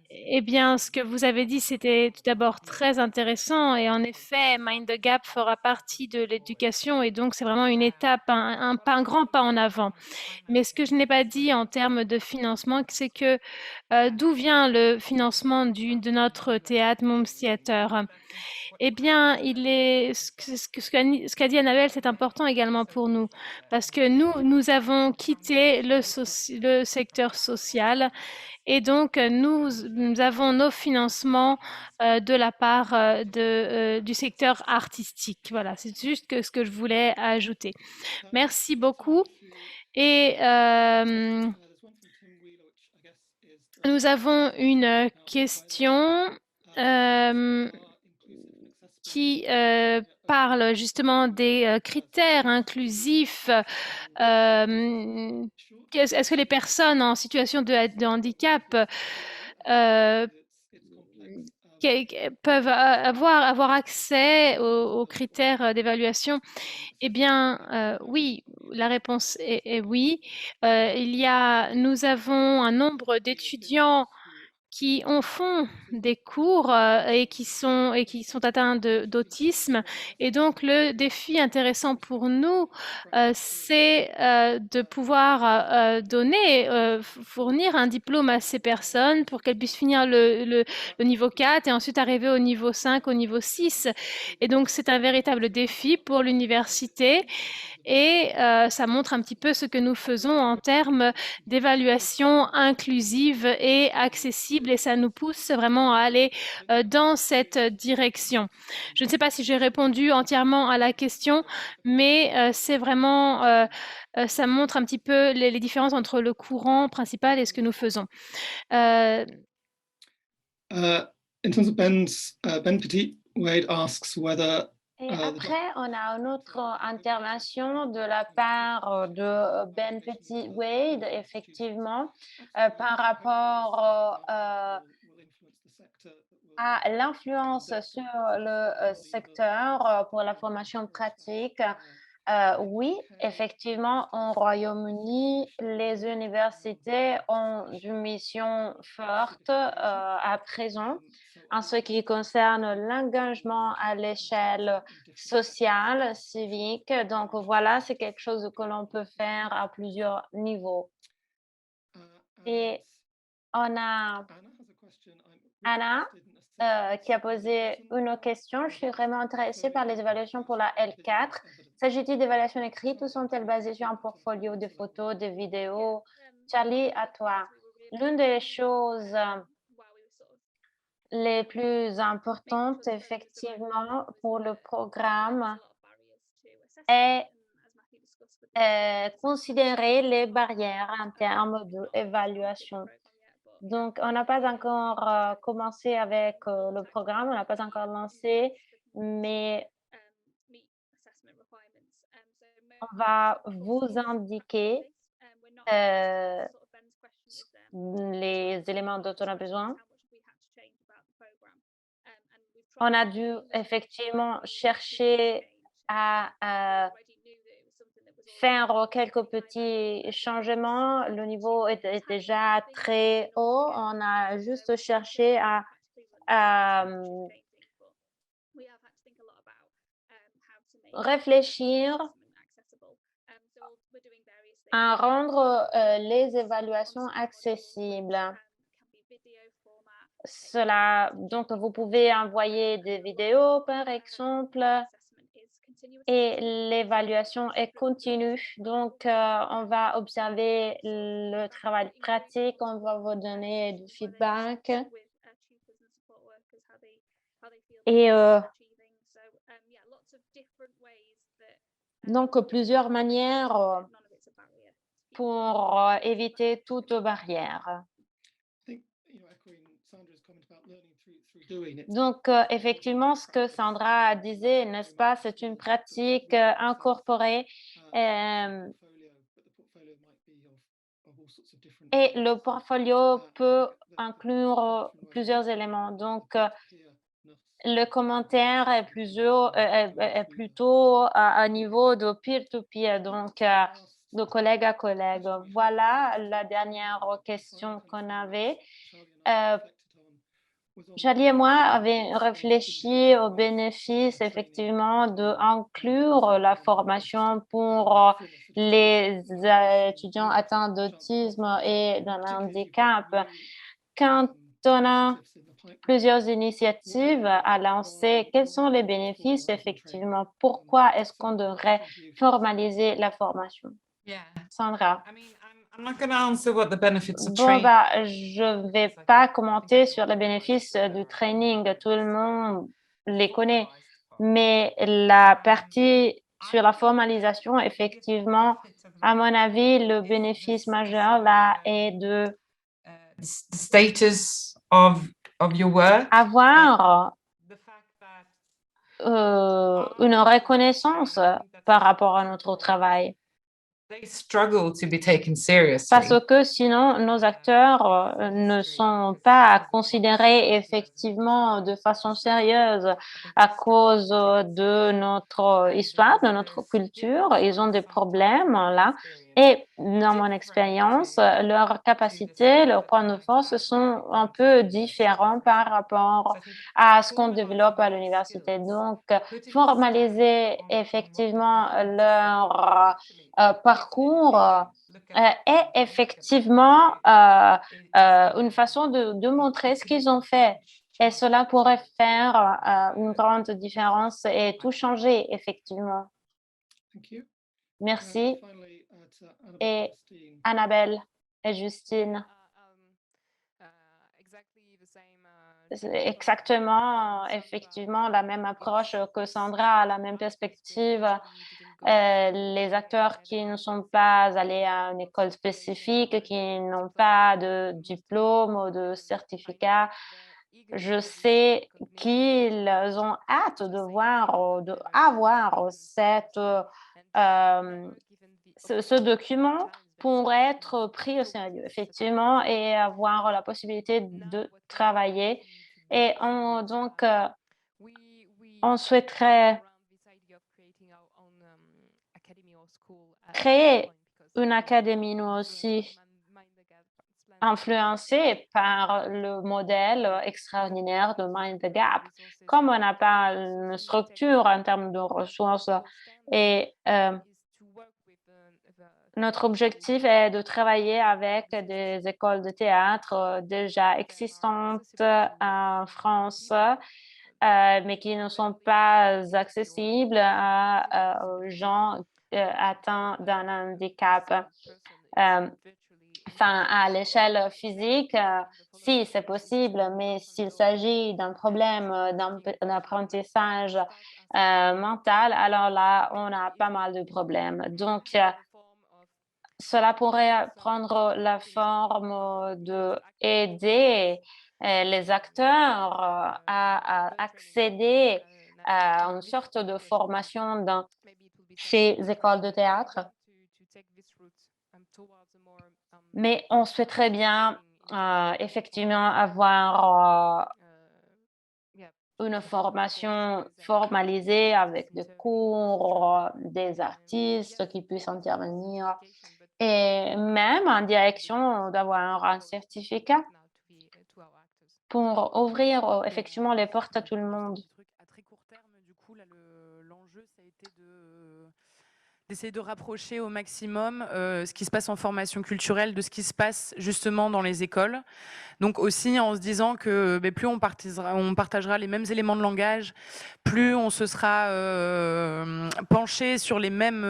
Eh bien, ce que vous avez dit, c'était tout d'abord très intéressant et en effet, Mind the Gap fera partie de l'éducation et donc c'est vraiment une étape, un grand pas en avant. Mais ce que je n'ai pas dit en termes de financement, c'est que d'où vient le financement de notre théâtre Moms Theatre? Eh bien, ce qu'a dit Annabelle, c'est important également pour nous, parce que nous avons quitté le secteur social et donc nous avons nos financements de la part du secteur artistique. Voilà, c'est juste ce que je voulais ajouter. Merci beaucoup. Et nous avons une question qui parle justement des critères inclusifs. Est-ce que les personnes en situation de handicap peuvent avoir accès aux critères d'évaluation? Eh bien, oui, la réponse est oui. Nous avons un nombre d'étudiants qui font des cours et qui sont atteints d'autisme. Et donc, le défi intéressant pour nous, c'est de pouvoir fournir un diplôme à ces personnes pour qu'elles puissent finir le niveau 4 et ensuite arriver au niveau 5, au niveau 6. Et donc, c'est un véritable défi pour l'université. Et ça montre un petit peu ce que nous faisons en termes d'évaluation inclusive et accessible et ça nous pousse vraiment à aller dans cette direction. Je ne sais pas si j'ai répondu entièrement à la question, mais c'est vraiment, ça montre un petit peu les différences entre le courant principal et ce que nous faisons. In terms of Ben Petit, Wade asks whether Et après, on a une autre intervention de la part de Ben Petit Wade, effectivement, par rapport à l'influence sur le secteur pour la formation pratique. Oui, effectivement, au Royaume-Uni, les universités ont une mission forte à présent en ce qui concerne l'engagement à l'échelle sociale, civique. Donc voilà, c'est quelque chose que l'on peut faire à plusieurs niveaux. Et on a Anna qui a posé une question. Je suis vraiment intéressée par les évaluations pour la L4. S'agit-il d'évaluations écrites ou sont-elles basées sur un portfolio de photos, de vidéos? Charlie, à toi. L'une des choses les plus importantes, effectivement, pour le programme est considérer les barrières en termes d'évaluation. Donc, on n'a pas encore commencé avec le programme, on n'a pas encore lancé, mais on va vous indiquer les éléments dont on a besoin. On a dû effectivement chercher à faire quelques petits changements. Le niveau est déjà très haut. On a juste cherché à réfléchir à rendre les évaluations accessibles. Donc, vous pouvez envoyer des vidéos, par exemple, et l'évaluation est continue. Donc, on va observer le travail pratique, on va vous donner du feedback. Et Donc, plusieurs manières pour éviter toute barrière. Donc, effectivement, ce que Sandra disait, n'est-ce pas, c'est une pratique incorporée et le portfolio peut inclure plusieurs éléments. Donc, le commentaire est plutôt à un niveau de peer-to-peer, donc de collègue à collègue. Voilà la dernière question qu'on avait. Charlie et moi avions réfléchi aux bénéfices effectivement d'inclure la formation pour les étudiants atteints d'autisme et d'un handicap. Quand on a plusieurs initiatives à lancer, quels sont les bénéfices effectivement? Pourquoi est-ce qu'on devrait formaliser la formation? Sandra. I'm not going to answer what the benefits of Bon, training. je ne vais pas commenter sur les bénéfices du training, tout le monde les connaît, mais la partie sur la formalisation, effectivement, à mon avis, le bénéfice majeur là est de The status of your work. avoir une reconnaissance par rapport à notre travail. They struggle to be taken seriously. Parce que sinon, nos acteurs ne sont pas considérés effectivement de façon sérieuse à cause de notre histoire, de notre culture. Ils ont des problèmes là. Et dans mon expérience, leurs capacités, leurs points de force sont un peu différents par rapport à ce qu'on développe à l'université. Donc, formaliser effectivement leur parcours est effectivement une façon de montrer ce qu'ils ont fait. Et cela pourrait faire une grande différence et tout changer, effectivement. Merci. Et Annabelle et Justine. C'est exactement, effectivement, la même approche que Sandra, la même perspective. Les acteurs qui ne sont pas allés à une école spécifique, qui n'ont pas de diplôme ou de certificat, je sais qu'ils ont hâte de voir, d'avoir ce document pour être pris au sérieux, effectivement, et avoir la possibilité de travailler. Et donc, on souhaiterait créer une académie, nous aussi, influencée par le modèle extraordinaire de Mind the Gap. Comme on n'a pas une structure en termes de ressources et notre objectif est de travailler avec des écoles de théâtre déjà existantes en France, mais qui ne sont pas accessibles aux gens atteints d'un handicap. Enfin, à l'échelle physique, si c'est possible, mais s'il s'agit d'un problème d'apprentissage mental, alors là, on a pas mal de problèmes. Donc, cela pourrait prendre la forme d'aider les acteurs à accéder à une sorte de formation dans ces écoles de théâtre. Mais on souhaiterait bien effectivement avoir une formation formalisée avec des cours, des artistes qui puissent intervenir et même en direction d'avoir un certificat pour ouvrir effectivement les portes à tout le monde. À très court terme, du coup, là, l'enjeu, ça a été d'essayer de rapprocher au maximum ce qui se passe en formation culturelle de ce qui se passe justement dans les écoles. Donc aussi en se disant que plus on partagera les mêmes éléments de langage, plus on se sera penché sur les mêmes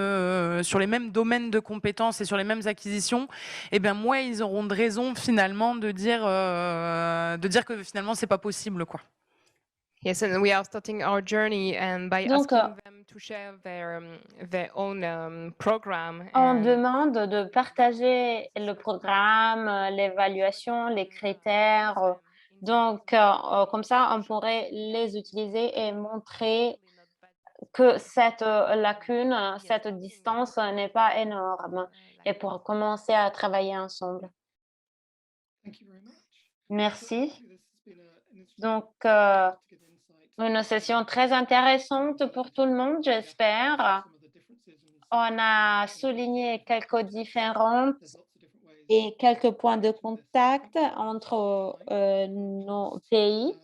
domaines de compétences et sur les mêmes acquisitions, et bien moins ils auront de raison finalement de dire que finalement c'est pas possible, quoi. Yes, and we are starting our journey, and by Donc, asking them to share their own program. on And demande de partager le programme, l'évaluation, les critères. Donc, comme ça, on pourrait les utiliser et montrer que cette lacune, cette distance n'est pas énorme et pour commencer à travailler ensemble. Thank you very much. Merci. Hopefully this has been an interesting Donc, to get insight une session très intéressante pour tout le monde, j'espère. some of the differences and On a souligné quelques différences there's lots of different ways et quelques points de contact entre nos pays.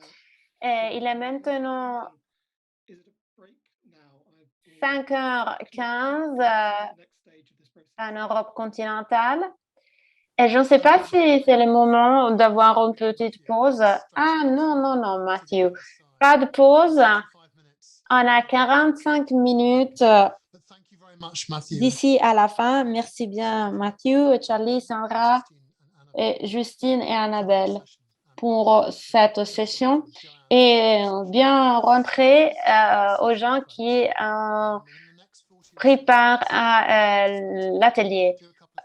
Et il est maintenant is it a break now? 5h15 Next stage of this process. en Europe continentale. Et je ne sais pas si c'est le moment d'avoir une petite pause. Ah non, non, non, Matthew. Pas de pause. On a 45 minutes But thank you very much, Matthew. d'ici à la fin. Merci bien, Matthew, Charlie, Sandra, et Justine et Annabelle pour cette session. Et bien rentrer aux gens qui préparent l'atelier.